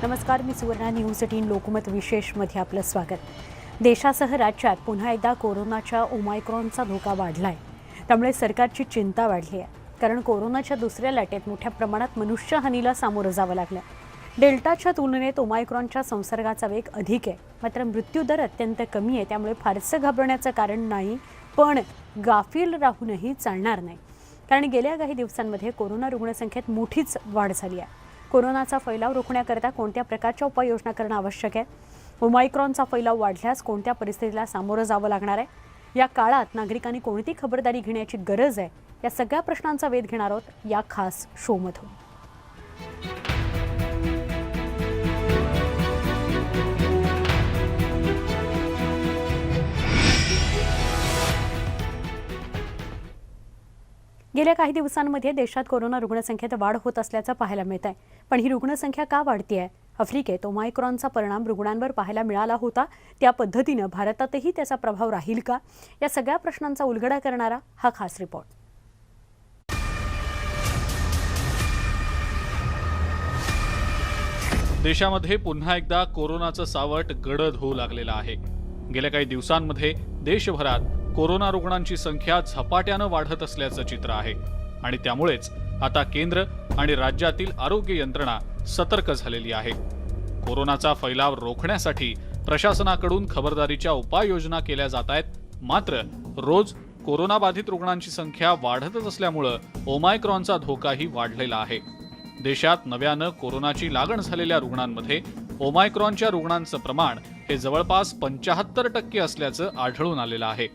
नमस्कार, मी सुवर्णा न्यूज 18 लोकमत विशेषमध्ये आपलं स्वागत. देशासह राज्यात पुन्हा एकदा कोरोनाच्या ओमायक्रॉनचा धोका वाढलाय. त्यामुळे सरकारची चिंता वाढली आहे. कारण कोरोनाच्या दुसऱ्या लाटेत मोठ्या प्रमाणात मनुष्यहानीला सामोरं जावं लागलं. डेल्टाच्या तुलनेत ओमायक्रॉनच्या संसर्गाचा वेग अधिक आहे, मात्र मृत्यूदर अत्यंत कमी आहे. त्यामुळे फारसं घाबरण्याचं कारण नाही, पण गाफील राहूनही चालणार नाही. कारण गेल्या काही दिवसांमध्ये कोरोना रुग्णसंख्येत मोठीच वाढ झाली आहे. कोरोनाचा फैलाव रोखण्याकरता कोणत्या प्रकारच्या उपाययोजना करणं आवश्यक आहे? ओमायक्रॉनचा फैलाव वाढल्यास कोणत्या परिस्थितीला सामोरं जावं लागणार आहे? या काळात नागरिकांनी कोणती खबरदारी घेण्याची गरज आहे? या सगळ्या प्रश्नांचा वेध घेणार आहोत या खास शोमधून. गेल्या काही दिवसांमध्ये देशात कोरोना रुग्णसंख्येत वाढ होत असल्याचं पाहायला मिळत आहे. पण ही रुग्णसंख्या का वाढती आहे? आफ्रिकेत ओमायक्रॉनचा परिणाम रुग्णांवर पाहायला मिळाला होता, त्या पद्धतीनं भारतातही त्याचा प्रभाव राहील का? या सगळ्या प्रश्नांचा उलगडा करणारा हा खास रिपोर्ट. देशामध्ये पुन्हा एकदा कोरोनाचं सावट गडद होऊ लागलेलं आहे. गेल्या काही दिवसांमध्ये देशभरात कोरोना रुग्णांची संख्या झपाट्यानं वाढत असल्याचं चित्र आहे आणि त्यामुळेच आता केंद्र आणि राज्यातील आरोग्य यंत्रणा सतर्क झालेली आहे. कोरोनाचा फैलाव रोखण्यासाठी प्रशासनाकडून खबरदारीच्या उपाययोजना केल्या जात आहेत. मात्र रोज कोरोना बाधित रुग्णांची संख्या वाढतच असल्यामुळे ओमायक्रॉनचा धोकाही वाढलेला आहे. देशात नव्यानं कोरोनाची लागण झालेल्या रुग्णांमध्ये ओमायक्रॉनच्या रुग्णांचं प्रमाण हे जवळपास 75% असल्याचं आढळून आलेलं आहे.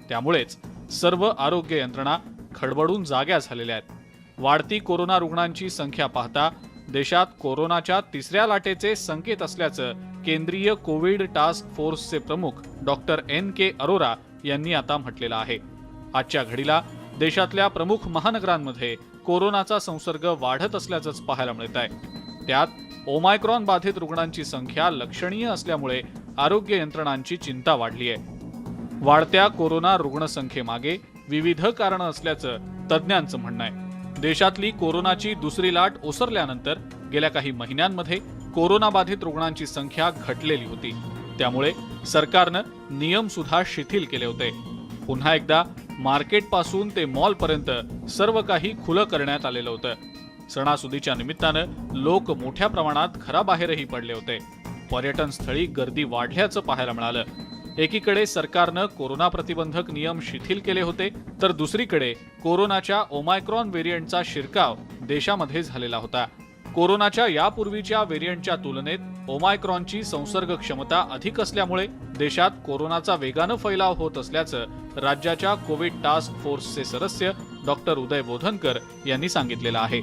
त्यामुळेच सर्व आरोग्य यंत्रणा खडबडून जाग्या झालेल्या आहेत. वाढती कोरोना रुग्णांची संख्या पाहता देशात कोरोनाच्या तिसऱ्या लाटेचे संकेत असल्याचं केंद्रीय कोविड टास्क फोर्सचे प्रमुख डॉक्टर NK अरोरा यांनी आता म्हटलेलं आहे. आजच्या घडीला देशातल्या प्रमुख महानगरांमध्ये कोरोनाचा संसर्ग वाढत असल्याचंच पाहायला मिळत आहे. त्यात ओमायक्रॉन बाधित रुग्णांची संख्या लक्षणीय असल्यामुळे आरोग्य यंत्रणांची चिंता वाढली आहे. वाढत्या कोरोना रुग्णसंख्येमागे विविध कारणं असल्याचं तज्ज्ञांचं म्हणणं आहे. देशातली कोरोनाची दुसरी लाट ओसरल्यानंतर गेल्या काही महिन्यांमध्ये कोरोना बाधित रुग्णांची संख्या घटलेली होती. त्यामुळे सरकारनं नियम सुद्धा शिथिल केले होते. पुन्हा एकदा मार्केटपासून ते मॉलपर्यंत सर्व काही खुलं करण्यात आलेलं होतं. सणासुदीच्या निमित्तानं लोक मोठ्या प्रमाणात घराबाहेरही पडले होते. पर्यटन स्थळी गर्दी वाढल्याचं पाहायला मिळालं. एकीकडे सरकारनं कोरोना प्रतिबंधक नियम शिथिल केले होते, तर दुसरीकडे कोरोनाच्या ओमायक्रॉन व्हेरियंटचा शिरकाव देशामध्ये झालेला होता. कोरोनाच्या यापूर्वीच्या व्हेरियंटच्या तुलनेत ओमायक्रॉनची संसर्ग क्षमता अधिक असल्यामुळे देशात कोरोनाचा वेगानं फैलाव होत असल्याचं राज्याच्या कोविड टास्क फोर्सचे सदस्य डॉक्टर उदय बोधनकर यांनी सांगितलेलं आहे.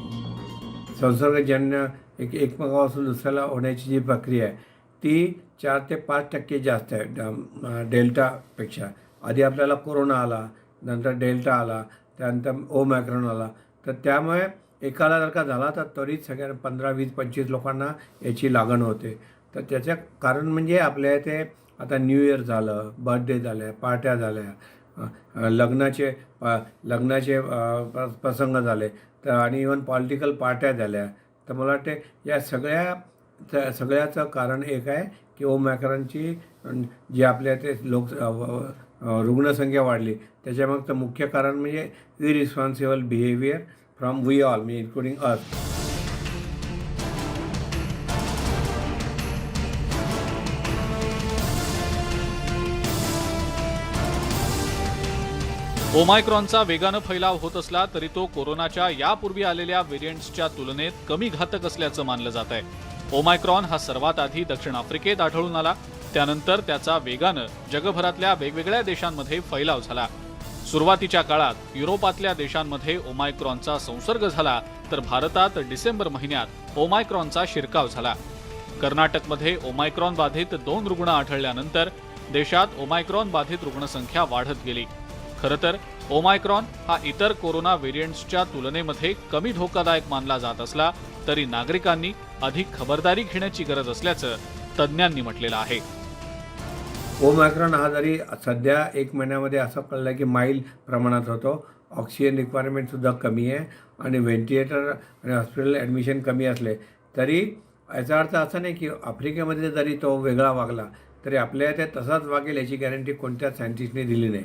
संसर्गजन्य एकमेकापासून दुसऱ्याला होण्याची जी प्रक्रिया आहे ती 4 ते 5% जास्त आहे डेल्टापेक्षा. आधी आपल्याला कोरोना आला, नंतर डेल्टा आला, त्यानंतर ओमायक्रॉन आला. तर त्यामुळे एकाला जर का झाला तर त्वरित सगळ्या 15, 20, 25 लोकांना याची लागण होते. तर त्याचं कारण म्हणजे आपल्या इथे आता न्यू इयर झालं, बर्थडे झाल्या, पार्ट्या झाल्या, लग्नाचे प्रसंग झाले, तर आणि इव्हन पॉलिटिकल पार्ट्या झाल्या. तर मला वाटते या सगळ्याचं कारण एक आहे की ओमायक्रॉनची जी आपल्या इथे रुग्णसंख्या वाढली त्याच्यामागचं मुख्य कारण म्हणजे irresponsible behaviour from we all, मी इन्क्लुडिंग अस. ओमायक्रॉनचा वेगानं फैलाव होत असला तरी तो कोरोनाच्या यापूर्वी आलेल्या व्हेरियंट्सच्या तुलनेत कमी घातक असल्याचं मानलं जात आहे. ओमायक्रॉन हा सर्वात आधी दक्षिण आफ्रिकेत आढळून आला. त्यानंतर त्याचा वेगानं जगभरातल्या वेगवेगळ्या देशांमध्ये फैलाव झाला. सुरुवातीच्या काळात युरोपातल्या देशांमध्ये ओमायक्रॉनचा संसर्ग झाला, तर भारतात डिसेंबर महिन्यात ओमायक्रॉनचा शिरकाव झाला. कर्नाटकमध्ये ओमायक्रॉन बाधित 2 रुग्ण आढळल्यानंतर देशात ओमायक्रॉन बाधित रुग्णसंख्या वाढत गेली. खरं तर ओमायक्रॉन हा इतर कोरोना व्हेरियंट्सच्या तुलनेमध्ये कमी धोकादायक मानला जात असला तरी नागरिकांनी अधिक खबरदारी घेण्याची गरज असल्याचं तज्ज्ञांनी म्हटलेलं आहे. ओमायक्रॉन हा जरी सध्या 1 महिन्यामध्ये असं कळलं की माईल प्रमाणात होतो, ऑक्सिजन रिक्वायरमेंटसुद्धा कमी आहे आणि व्हेंटिलेटर आणि हॉस्पिटल ॲडमिशन कमी असले तरी याचा अर्थ असा नाही की आफ्रिकेमध्ये जरी तो वेगळा वागला तरी आपल्या इथे तसाच वागेल याची गॅरंटी कोणत्याच सायंटिस्टने दिली नाही.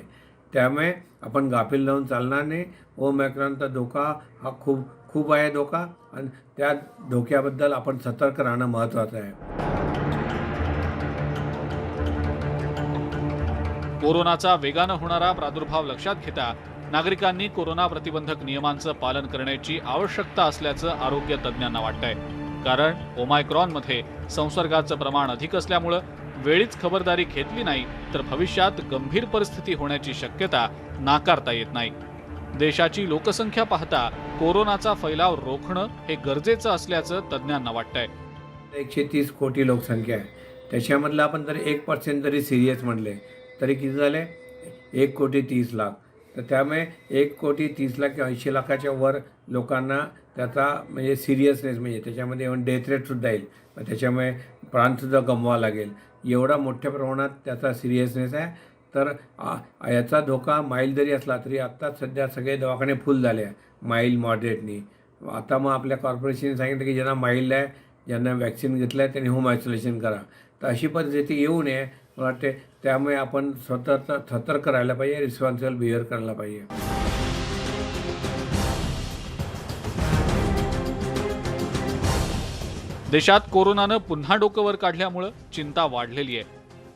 त्यामुळे आपण गाफील राहून चालणार नाही. ओमायक्रॉनचा धोका हा खूप आहे धोका, आणि त्या धोक्याबद्दल आपण सतर्क राहणं महत्त्वाचं आहे. कोरोनाचा वेगानं होणारा प्रादुर्भाव लक्षात घेता नागरिकांनी कोरोना प्रतिबंधक नियमांचं पालन करण्याची आवश्यकता असल्याचं आरोग्य तज्ज्ञांना वाटतंय. कारण ओमायक्रॉनमध्ये संसर्गाचं प्रमाण अधिक असल्यामुळं वेळीच खबरदारी घेतली नाही तर भविष्यात गंभीर परिस्थिती होण्याची शक्यता नाकारता येत नाही. देशाची लोकसंख्या पाहता कोरोनाचा फैलाव रोखणं हे गरजेचं असल्याचं तज्ज्ञांना वाटतंय. 130 कोटी लोकसंख्या आहे. त्याच्यामधलं आपण जर 1% जरी सिरियस म्हणले तरी किती झाले? 1,30,00,000. तर त्यामुळे 1,30,00,000 किंवा 80 लाखाच्या वर लोकांना त्याचा म्हणजे सिरियसनेस, म्हणजे त्याच्यामध्ये इव्हन डेथ रेटसुद्धा येईल, त्याच्यामुळे प्राणसुद्धा गमवावं लागेल, एवढा मोठ्या प्रमाणात त्याचा सिरियसनेस आहे. तर याचा धोका माईल जरी असला तरी आत्ता सध्या सगळे दवाखाने फुल झाले आहे माईल मॉडरेटनी. आता मग आपल्या कॉर्पोरेशनने सांगितलं की ज्यांना माईल आहे, ज्यांना वॅक्सिन घेतलं आहे त्यांनी होम आयसोलेशन करा. तर अशी परिस्थिती येऊ नये मला वाटते. त्यामुळे आपण सतर्क राहायला पाहिजे, रिस्पॉन्सिबल बिहेवियर करायला पाहिजे. देशात कोरोनानं पुन्हा डोकं वर काढल्यामुळं चिंता वाढलेली आहे.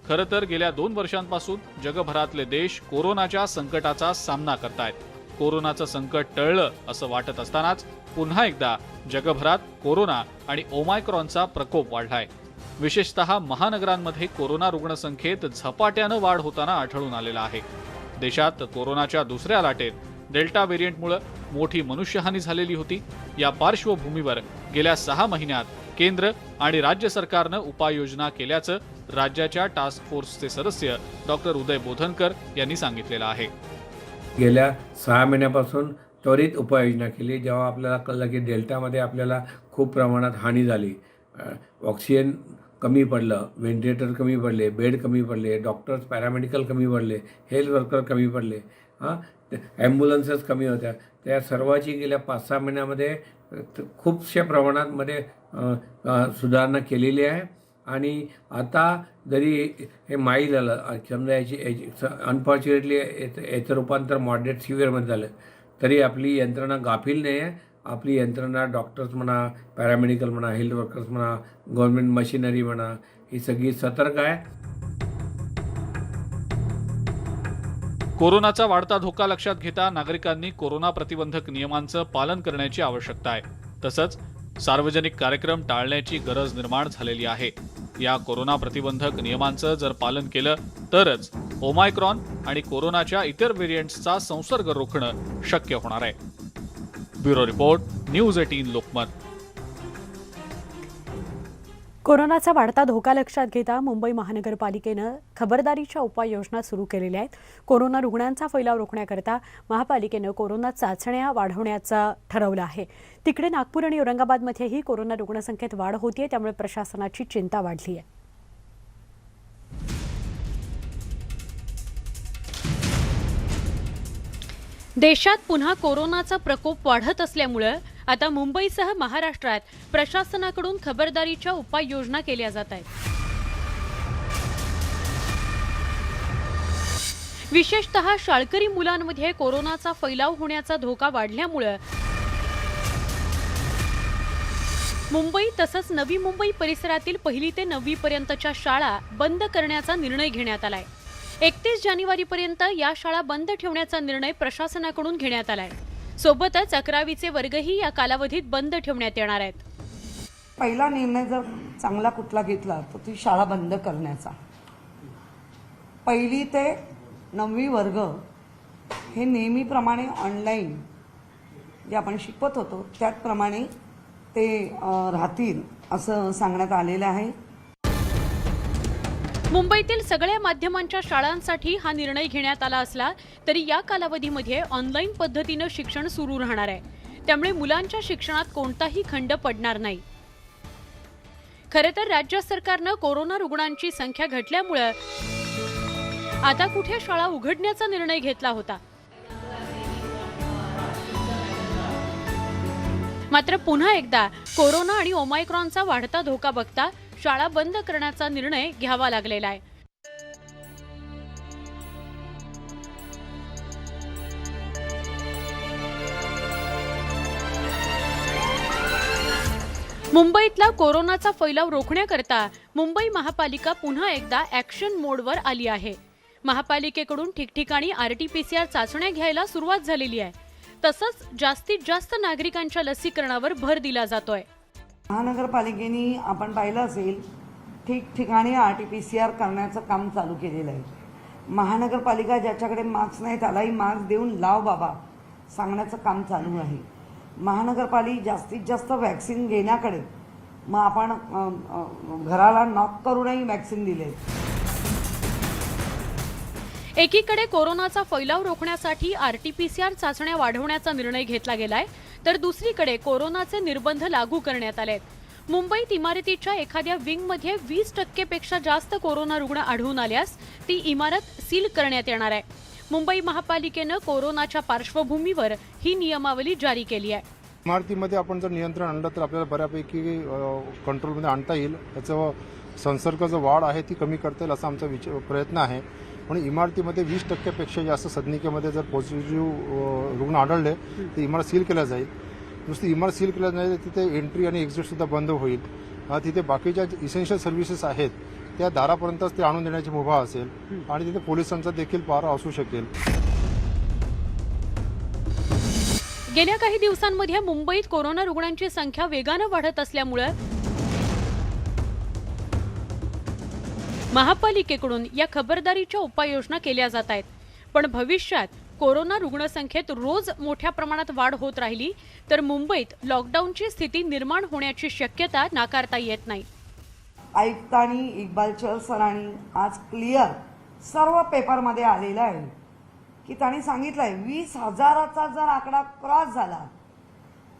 खरं तर गेल्या 2 वर्षांपासून जगभरातले देश कोरोनाच्या संकटाचा सामना करतायत. कोरोनाचं संकट टळलं असं वाटत असतानाच पुन्हा एकदा जगभरात कोरोना आणि ओमायक्रॉनचा प्रकोप वाढलाय. विशेषतः महानगरांमध्ये कोरोना रुग्णसंख्येत झपाट्यानं वाढ होताना आढळून आलेला आहे. देशात कोरोनाच्या दुसऱ्या लाटेत डेल्टा व्हेरियंटमुळे मोठी मनुष्यहानी झालेली होती. या पार्श्वभूमीवर गेल्या 6 महिन्यात केंद्र आणि राज्य सरकारनं उपाययोजना केल्याचं राज्याच्या टास्क फोर्सचे सदस्य डॉक्टर उदय बोधनकर यांनी सांगितलेलं आहे. गेल्या 6 महिन्यापासून त्वरित उपाययोजना केली. जेव्हा आपल्याला कळलं की डेल्टामध्ये आपल्याला खूप प्रमाणात हानी झाली, ऑक्सिजन कमी पडलं, व्हेंटिलेटर कमी पडले, बेड कमी पडले, डॉक्टर्स पॅरामेडिकल कमी पडले, हेल्थ वर्कर कमी पडले, ॲम्ब्युलन्सेस कमी होत्या. त्या सर्वाची गेल्या 5-6 महिन्यामध्ये खूपशा प्रमाणामध्ये सुधारणा केलेली आहे. आणि आता जरी हे माईल झालं, समजा याची अनफॉर्च्युनेटली याचं रूपांतर मॉडरेट सिव्हिअरमध्ये झालं तरी आपली यंत्रणा गाफील नाही आहे. आपली यंत्रणा डॉक्टर्स म्हणा, पॅरामेडिकल म्हणा, हेल्थ वर्कर्स म्हणा, गव्हर्नमेंट मशिनरी म्हणा, ही सगळी सतर्क आहे. कोरोनाचा वाढता धोका लक्षात घेता नागरिकांनी कोरोना प्रतिबंधक नियमांचं पालन करण्याची आवश्यकता आहे. तसंच सार्वजनिक कार्यक्रम टाळण्याची गरज निर्माण झालेली आहे. या कोरोना प्रतिबंधक नियमांचं जर पालन केलं तरच ओमायक्रॉन आणि कोरोनाच्या इतर व्हेरियंट्सचा संसर्ग रोखणं शक्य होणार आहे. Bureau report, news 18 Lokmat. कोरोनाचा वाढता धोका लक्षात घेता मुंबई महानगरपालिकेनं खबरदारीच्या उपाययोजना सुरू केलेल्या आहेत. कोरोना रुग्णांचा फैलाव रोखण्याकरता महापालिकेनं कोरोना चाचण्या वाढवण्याचं ठरवलं आहे. तिकडे नागपूर आणि औरंगाबादमध्येही कोरोना रुग्णसंख्येत वाढ होतीये, त्यामुळे प्रशासनाची चिंता वाढली आहे. देशात पुन्हा कोरोनाचा प्रकोप वाढत असल्यामुळे आता मुंबईसह महाराष्ट्रात प्रशासनाकडून खबरदारीच्या उपाययोजना केल्या जात आहेत. विशेषतः शाळकरी मुलांमध्ये कोरोनाचा फैलाव होण्याचा धोका वाढल्यामुळे मुंबई तसंच नवी मुंबई परिसरातील 1ली ते 9वी पर्यंतच्या शाळा बंद करण्याचा निर्णय घेण्यात आलाय. 31 जानेवारीपर्यंत या शाळा बंद ठेवण्याचा निर्णय प्रशासनाकडून घेण्यात आलाय. सोबतच 11वीचे वर्गही या कालावधीत बंद ठेवण्यात येणार आहेत. पहिला निर्णय जर चांगला कुठला घेतला तर ती शाळा बंद करण्याचा. 1ली ते 9वी वर्ग हे नेहमीप्रमाणे ऑनलाईन जे आपण शिकवत होतो त्याचप्रमाणे ते राहतील असं सांगण्यात आलेलं आहे. मुंबईतील सगळ्या माध्यमांच्या शाळांसाठी हा निर्णय घेण्यात आला असला तरी या कालावधीमध्ये ऑनलाईन पद्धतीनं शिक्षण सुरू राहणार आहे. त्यामुळे मुलांच्या शिक्षणात कोणताही खंड पडणार नाही. खरं तर राज्य सरकारनं कोरोना रुग्णांची संख्या घटल्यामुळे आता कुठे शाळा उघडण्याचा निर्णय घेतला होता. मात्र पुन्हा एकदा कोरोना आणि ओमायक्रॉनचा वाढता धोका बघता शाळा बंद करण्याचा निर्णय घ्यावा लागलेला आहे. मुंबईतला कोरोनाचा फैलाव रोखण्याकरता मुंबई महापालिका पुन्हा एकदा ॲक्शन मोडवर आली आहे. महापालिकेकडून ठिकठिकाणी RT-PCR चाचण्या घ्यायला सुरुवात झालेली आहे. तसंच जास्तीत जास्त नागरिकांच्या लसीकरणावर भर दिला जातोय. महानगरपालिकेने आपण पाहिलं असेल ठिकठिकाणी RT-PCR करण्याचं काम चालू केलेलं आहे. महानगरपालिका ज्याच्याकडे मास्क नाही त्यालाही मास्क देऊन लाव बाबा सांगण्याचं काम चालू आहे. महानगरपालिका जास्तीत जास्त वॅक्सिन घेण्याकडे मग आपण घराला नॉक करूनही वॅक्सिन दिले. एकीकडे कोरोनाचा फैलाव रोखण्यासाठी RT-PCR चाचण्या वाढवण्याचा निर्णय घेतला गेलाय, तर दुसरीकडे कोरोनाचे निर्बंध लागू करण्यात आलेत. मुंबईत इमारतीच्या एखाद्या विंगमध्ये 20% पेक्षा जास्त कोरोना रुग्ण आढळून आल्यास ती इमारत सील करण्यात येणार आहे. मुंबई महापालिकेनं कोरोनाच्या पार्श्वभूमीवर ही नियमावली जारी केली आहे. इमारतीमध्ये आपण जर नियंत्रण आणलं तर आपल्याला बऱ्यापैकी कंट्रोलमध्ये आणता येईल. त्याचं संसर्ग जो वाढ आहे ती कमी करता येईल असा आमचा प्रयत्न आहे. म्हणून इमारतीमध्ये 20% पेक्षा जास्त सदनिकेमध्ये जर पॉझिटिव्ह रुग्ण आढळले तर इमारत सील केल्या जाईल. नुसती इमारत सील केल्या जाईल तिथे एंट्री आणि एक्झिटसुद्धा बंद होईल. तिथे बाकीच्या इसेन्शियल सर्व्हिसेस आहेत त्या दारापर्यंतच ते आणून देण्याची मुभा असेल आणि तिथे पोलिसांचा देखील पारा असू शकेल. गेल्या काही दिवसांमध्ये मुंबईत कोरोना रुग्णांची संख्या वेगानं वाढत असल्यामुळे महापालिकेकडून या खबरदारीच्या उपाययोजना केल्या जात आहेत. पण भविष्यात कोरोना रुग्णसंख्येत रोज मोठ्या प्रमाणात वाढ होत राहिली तर मुंबईत लॉकडाऊनची स्थिती निर्माण होण्याची शक्यता नाकारता येत नाही. आयुक्तांनी इक्बाल चहल सरांनी आज क्लिअर सर्व पेपरमध्ये आलेलं आहे की त्यांनी सांगितलंय 20,000चा जर आकडा क्रॉस झाला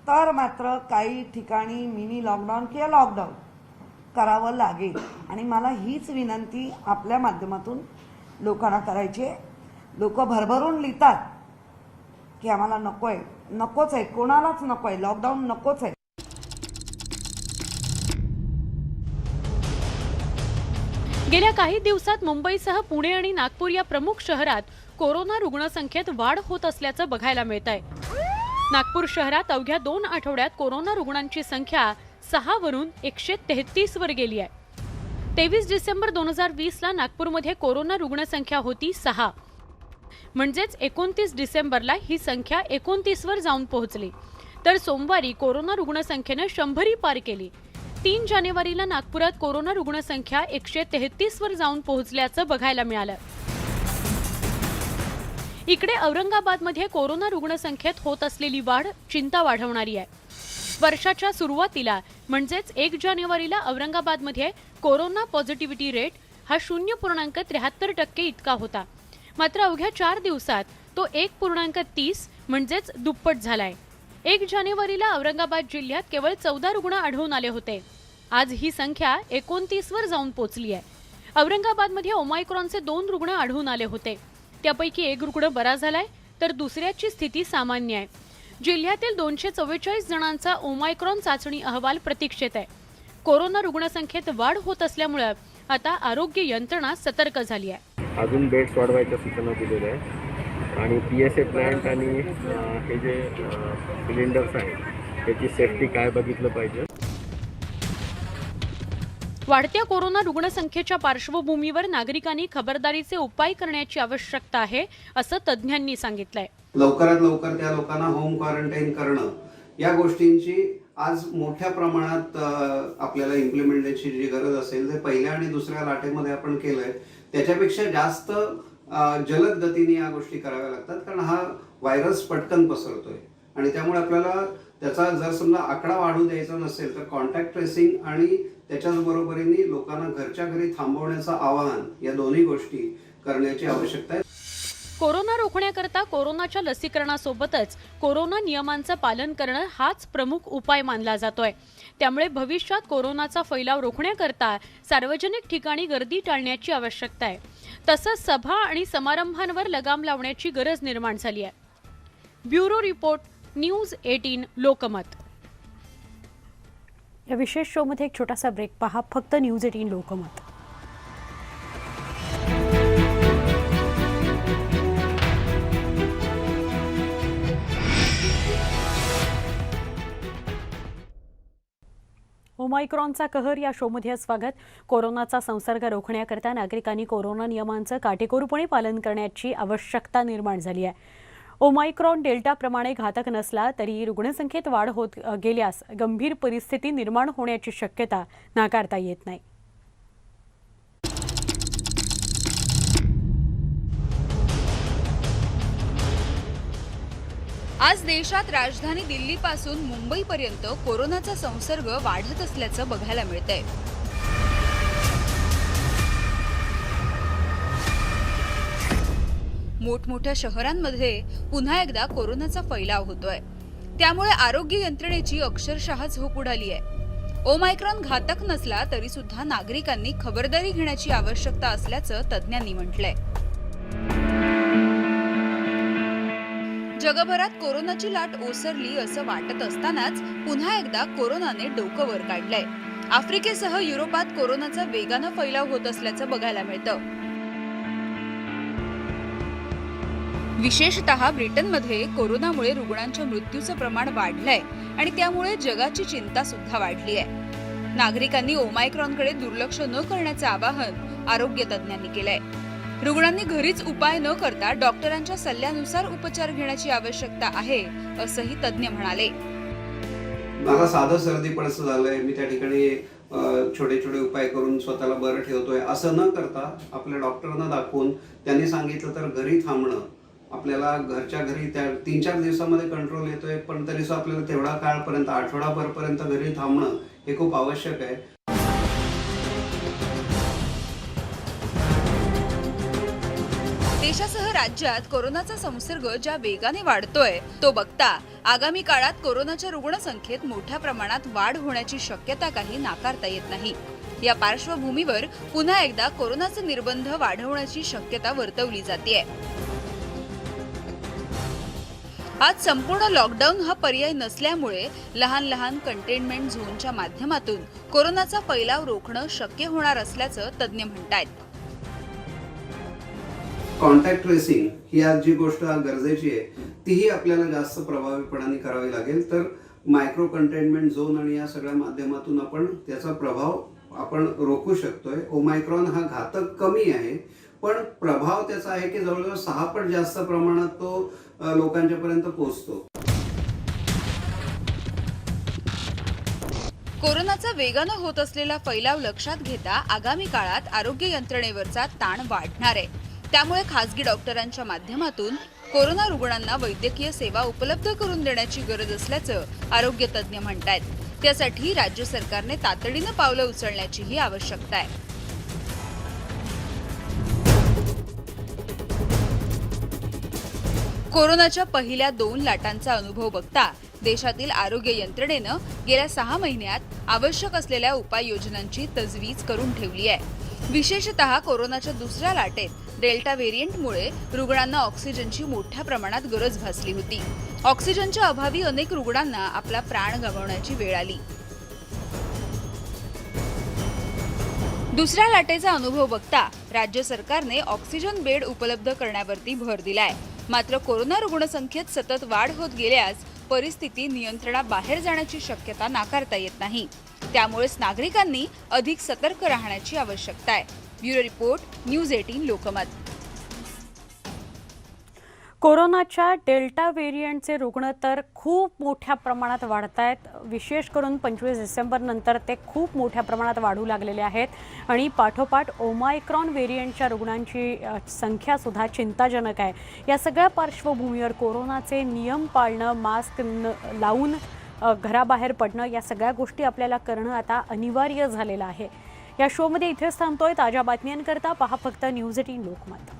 तर मात्र काही ठिकाणी मिनी लॉकडाऊन किंवा लॉकडाऊन करावं लागेल. आणि मला हीच विनंती आपल्या माध्यमातून लोकांना करायची आहे. लोक भरभरून लिहितात की आम्हाला नकोच आहे, कोणालाच नको आहे, लॉकडाऊन नकोच आहे. गेल्या काही दिवसात मुंबईसह पुणे आणि नागपूर या प्रमुख शहरात कोरोना रुग्णसंख्येत वाढ होत असल्याचं बघायला मिळत आहे. नागपूर शहरात अवघ्या 2 आठवड्यात कोरोना रुग्णांची संख्या 6 वरून 133 वर गेली आहे. 23 डिसेंबर 2020 ला नागपूरमध्ये कोरोना रुग्णसंख्या होती 6. म्हणजेच 29 डिसेंबरला ही संख्या 29 वर जाऊन पोहोचली. तर सोमवारी कोरोना रुग्णसंख्येनं 100 पार केली. 3 जानेवारीला नागपुरात कोरोना रुग्णसंख्या 133 वर जाऊन पोहोचल्याचं बघायला मिळालं. इकडे औरंगाबादमध्ये कोरोना रुग्णसंख्येत होत असलेली वाढ चिंता वाढवणारी आहे. वर्षाच्या सुरुवातीला म्हणजेच 1 जानेवारीला औरंगाबादमध्ये कोरोना पॉझिटिव्हिटी रेट हा 0.73% इतका होता. मात्र अवघ्या 4 दिवसात तो 1.30 म्हणजेच दुप्पट झालाय. 1 जानेवारीला औरंगाबाद जिल्ह्यात केवळ 14 रुग्ण आढळून आले होते. आज ही संख्या 29 वर जाऊन पोहोचली आहे. औरंगाबादमध्ये ओमायक्रॉनचे 2 रुग्ण आढळून आले होते. त्यापैकी 1 रुग्ण बरा झालाय तर दुसऱ्याची स्थिती सामान्य आहे. जिल्ह्यातील 244 जणांचा ओमायक्रॉन चाचणी अहवाल प्रतीक्षेत आहे. कोरोना रुग्णसंख्येत वाढ होत असल्यामुळे आता आरोग्य यंत्रणा सतर्क झाली आहे. अजून बेड्स वाढवायच्या सूचना दिलेल्या आहेत आणि PSA प्लांट आणि हे जे सिलेंडर्स आहेत त्याची सेफ्टी काय बघितलं पाहिजे. वाढत्या कोरोना रुग्णसंख्येच्या पार्श्वभूमीवर नागरिकांनी खबरदारीचे उपाय करण्याची आवश्यकता आहे असं तज्ज्ञांनी सांगितलंय. लवकरात लवकर त्या लोकांना होम क्वारंटाईन करणं या गोष्टींची आज मोठ्या प्रमाणात आपल्याला इम्प्लिमेंटेशनची जी गरज असेल ते पहिल्या आणि दुसऱ्या लाटेमध्ये आपण केलंय त्याच्यापेक्षा जास्त जलद गतीने या गोष्टी कराव्या लागतात. कारण हा व्हायरस पटकन पसरतोय आणि त्यामुळे आपल्याला त्याचा जर समजा आकडा वाढू द्यायचा नसेल तर कॉन्टॅक्ट ट्रेसिंग आणि त्याच्याच बरोबरीने लोकांना घरच्या घरी थांबवण्याचं आवाहन या दोन्ही गोष्टी करण्याची आवश्यकता आहे. कोरोना रोखण्याकरता कोरोनाच्या लसीकरणासोबतच कोरोना नियमांचं पालन करणं हाच प्रमुख उपाय मानला जातोय. त्यामुळे भविष्यात कोरोनाचा फैलाव रोखण्याकरता सार्वजनिक ठिकाणी गर्दी टाळण्याची आवश्यकता आहे. तसंच सभा आणि समारंभांवर लगाम लावण्याची गरज निर्माण झाली आहे. Bureau report, news 18 Lokmat. या विशेष शोमध्ये एक छोटासा ब्रेक पहा, फक्त न्यूज 18 लोकमत. ओमायक्रॉनचा कहर या शोमध्ये स्वागत. कोरोनाचा संसर्ग रोखण्याकरता नागरिकांनी कोरोना नियमांचं काटेकोरपणे पालन करण्याची आवश्यकता निर्माण झाली आहे. ओमायक्रॉन डेल्टाप्रमाणे घातक नसला तरी रुग्णसंख्येत वाढ होत गेल्यास गंभीर परिस्थिती निर्माण होण्याची शक्यता नाकारता येत नाही. आज देशात राजधानी दिल्लीपासून मुंबईपर्यंत कोरोनाचा संसर्ग वाढत असल्याचं बघायला मिळतंय. मोठमोठ्या शहरांमध्ये पुन्हा एकदा कोरोनाचा फैलाव होतोय. त्यामुळे आरोग्य यंत्रणेची अक्षरशः झोप उडाली आहे. ओमायक्रॉन घातक नसला तरी सुद्धा नागरिकांनी खबरदारी घेण्याची आवश्यकता असल्याचं तज्ज्ञांनी म्हटलंय. जगभरात कोरोनाची लाट ओसरली असं वाटत असतानाच पुन्हा एकदा कोरोनाने डोकं वर काढलंय. आफ्रिकेसह युरोपात कोरोनाचा वेगानं फैलाव होत असल्याचं बघायला मिळतं. विशेषतः ब्रिटनमध्ये कोरोनामुळे रुग्णांच्या मृत्यूचं प्रमाण वाढलंय आणि त्यामुळे जगाची चिंता सुद्धा वाढली आहे. नागरिकांनी ओमायक्रॉनकडे दुर्लक्ष न करण्याचं आवाहन आरोग्य तज्ज्ञांनी केलंय. रुग्णांनी घरीच उपाय न करता डॉक्टरांच्या सल्ल्यानुसार उपचार घेण्याची आवश्यकता आहे असंही तज्ज्ञ म्हणाले. मला साधं सर्दी पडसं झालंय, मी त्या ठिकाणी छोटे छोटे उपाय करून स्वतःला बरं ठेवतोय असं न करता आपल्या डॉक्टरांना दाखवून त्यांनी सांगितलं तर घरी थांबणं. आपल्याला घरच्या घरी त्या 3-4 दिवसामध्ये कंट्रोल येतोय, पण तरी सुद्धा आपल्याला तेवढा काळपर्यंत आठवडाभरपर्यंत घरी थांबणं हे खूप आवश्यक आहे. देशासह राज्यात कोरोनाचा संसर्ग ज्या वेगाने वाढतोय तो बघता आगामी काळात कोरोनाच्या रुग्णसंख्येत मोठ्या प्रमाणात वाढ होण्याची शक्यता काही नाकारता येत नाही. या पार्श्वभूमीवर पुन्हा एकदा कोरोनाचे निर्बंध वाढवण्याची शक्यता वर्तवली जातेय. आज संपूर्ण लॉकडाऊन हा पर्याय नसल्यामुळे लहान लहान कंटेनमेंट झोनच्या माध्यमातून कोरोनाचा फैलाव रोखणं शक्य होणार असल्याचं तज्ज्ञ म्हणतात. कॉन्टॅक्ट ट्रेसिंग ही आज जी गोष्ट गरजेची आहे तीही आपल्याला जास्त प्रभावीपणाने करावी लागेल. तर मायक्रो कंटेनमेंट झोन आणि या सगळ्या माध्यमातून आपण त्याचा प्रभाव आपण रोखू शकतोय. ओमायक्रॉन हा घातक कमी आहे, पण प्रभाव त्याचा आहे की जवळजवळ 6 पट जास्त प्रमाणात तो लोकांच्या पर्यंत पोहोचतो. कोरोनाचा वेगानं होत असलेला फैलाव लक्षात घेता आगामी काळात आरोग्य यंत्रणेवरचा ताण वाढणार आहे. त्यामुळे खासगी डॉक्टरांच्या माध्यमातून कोरोना रुग्णांना वैद्यकीय सेवा उपलब्ध करून देण्याची गरज असल्याचं आरोग्य तज्ज्ञ म्हणतात. त्यासाठी राज्य सरकारने तातडीनं पावलं उचलण्याचीही आवश्यकता आहे. कोरोनाच्या पहिल्या 2 लाटांचा अनुभव बघता देशातील आरोग्य यंत्रणेनं गेल्या 6 महिन्यात आवश्यक असलेल्या उपाययोजनांची तजवीज करून ठेवली आहे. विशेषतः कोरोनाच्या दुसऱ्या लाटेत डेल्टा व्हेरियंटमुळे रुग्णांना ऑक्सिजनची मोठ्या प्रमाणात गरज भासली होती. ऑक्सिजनच्या अभावी अनेक रुग्णांना आपला प्राण गमावण्याची वेळ आली. दुसऱ्या लाटेचा अनुभव बघता राज्य सरकारने ऑक्सिजन बेड उपलब्ध करण्यावरती भर दिलाय. मात्र कोरोना रुग्णसंख्येत सतत वाढ होत गेल्यास परिस्थिती नियंत्रणाबाहेर जाण्याची शक्यता नाकारता येत नाही. त्यामुळेच नागरिकांनी अधिक सतर्क राहण्याची आवश्यकता आहे. Bureau report, news 18 Lokmat. कोरोनाच्या डेल्टा व्हेरियंटचे रुग्ण तर खूप मोठ्या प्रमाणात वाढत आहेत. विशेष करून 25 डिसेंबरनंतर ते खूप मोठ्या प्रमाणात वाढू लागलेले आहेत आणि पाठोपाठ ओमायक्रॉन व्हेरियंटच्या रुग्णांची संख्यासुद्धा चिंताजनक आहे. या सगळ्या पार्श्वभूमीवर कोरोनाचे नियम पाळणं, मास्क लावून घराबाहेर पडणं, या सगळ्या गोष्टी आपल्याला करणं आता अनिवार्य झालेलं आहे. या शोमध्ये इथेच थांबतोय. ताज्या बातम्यांकरता पहा फक्त न्यूज 18 लोकमत.